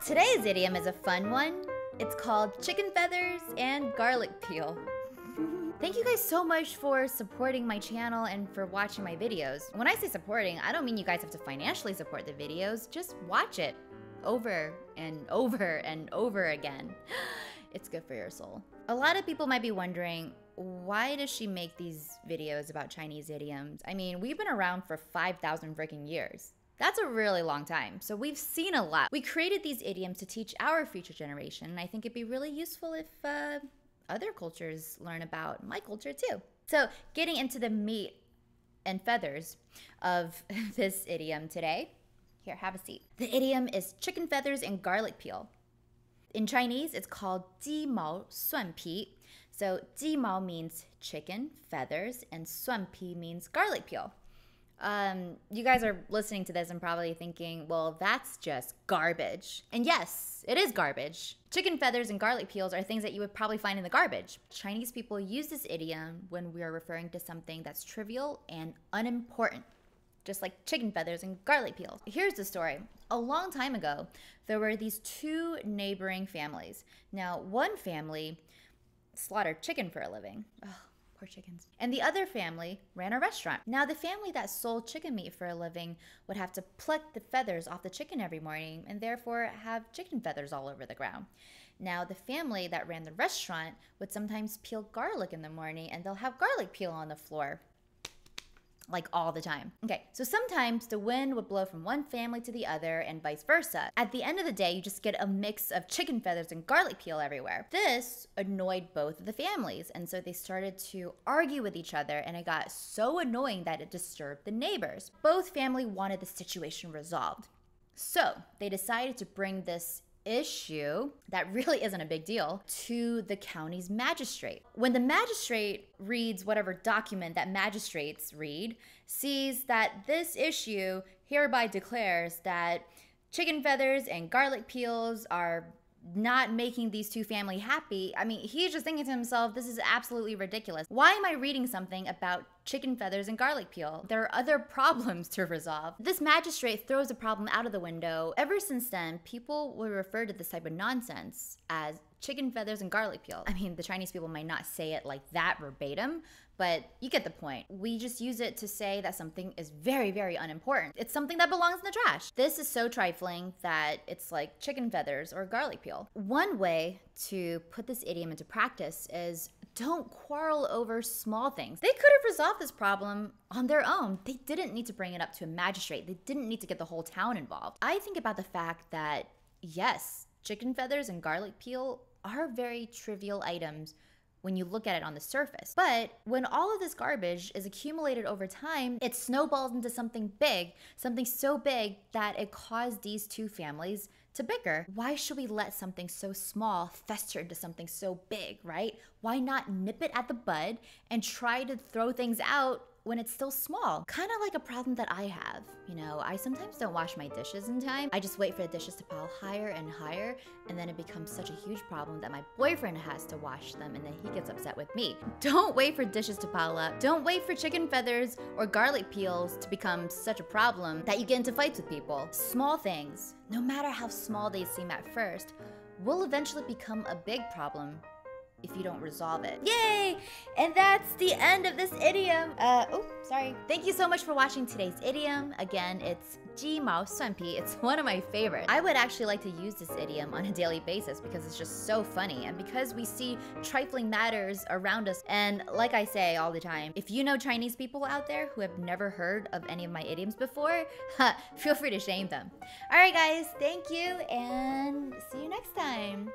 Today's idiom is a fun one. It's called chicken feathers and garlic peel. Thank you guys so much for supporting my channel and for watching my videos. When I say supporting, I don't mean you guys have to financially support the videos. Just watch it over and over and over again. It's good for your soul. A lot of people might be wondering, why does she make these videos about Chinese idioms? I mean, we've been around for 5,000 freaking years. That's a really long time, so we've seen a lot. We created these idioms to teach our future generation, and I think it'd be really useful if other cultures learn about my culture too. So getting into the meat and feathers of this idiom today, here, have a seat. The idiom is chicken feathers and garlic peel. In Chinese, it's called 鸡毛蒜皮. So 鸡毛 means chicken, feathers, and 蒜皮 means garlic peel. You guys are listening to this and probably thinking, well, that's just garbage. And yes, it is garbage. Chicken feathers and garlic peels are things that you would probably find in the garbage. Chinese people use this idiom when we are referring to something that's trivial and unimportant, just like chicken feathers and garlic peels. Here's the story. A long time ago, there were these two neighboring families. Now, one family slaughtered chicken for a living. Oh, poor chickens. And the other family ran a restaurant. Now, the family that sold chicken meat for a living would have to pluck the feathers off the chicken every morning and therefore have chicken feathers all over the ground. Now, the family that ran the restaurant would sometimes peel garlic in the morning and they'll have garlic peel on the floor. Like all the time. Okay, so sometimes the wind would blow from one family to the other and vice versa. At the end of the day, you just get a mix of chicken feathers and garlic peel everywhere. This annoyed both of the families, and so they started to argue with each other, and it got so annoying that it disturbed the neighbors. Both families wanted the situation resolved. So they decided to bring this issue that really isn't a big deal to the county's magistrate. When the magistrate reads whatever document that magistrates read, sees that this issue hereby declares that chicken feathers and garlic peels are not making these two families happy, I mean, he's just thinking to himself, this is absolutely ridiculous. Why am I reading something about chicken feathers and garlic peel? There are other problems to resolve. This magistrate throws the problem out of the window. Ever since then, people will refer to this type of nonsense as chicken feathers and garlic peel. I mean, the Chinese people might not say it like that verbatim, but you get the point. We just use it to say that something is very, very unimportant. It's something that belongs in the trash. This is so trifling that it's like chicken feathers or garlic peel. One way to put this idiom into practice is don't quarrel over small things. They could have resolved this problem on their own. They didn't need to bring it up to a magistrate. They didn't need to get the whole town involved. I think about the fact that, yes, chicken feathers and garlic peel are very trivial items when you look at it on the surface. But when all of this garbage is accumulated over time, it snowballs into something big, something so big that it caused these two families to bicker. Why should we let something so small fester into something so big, right? Why not nip it at the bud and try to throw things out when it's still small? Kind of like a problem that I have. You know, I sometimes don't wash my dishes in time. I just wait for the dishes to pile higher and higher, and then it becomes such a huge problem that my boyfriend has to wash them, and then he gets upset with me. Don't wait for dishes to pile up. Don't wait for chicken feathers or garlic peels to become such a problem that you get into fights with people. Small things, no matter how small they seem at first, will eventually become a big problem if you don't resolve it. Yay! And that's the end of this idiom. Oh, sorry. Thank you so much for watching today's idiom. Again, it's 鸡毛蒜皮. It's one of my favorites. I would actually like to use this idiom on a daily basis because it's just so funny and because we see trifling matters around us. And like I say all the time, if you know Chinese people out there who have never heard of any of my idioms before, feel free to shame them. All right, guys, thank you and see you next time.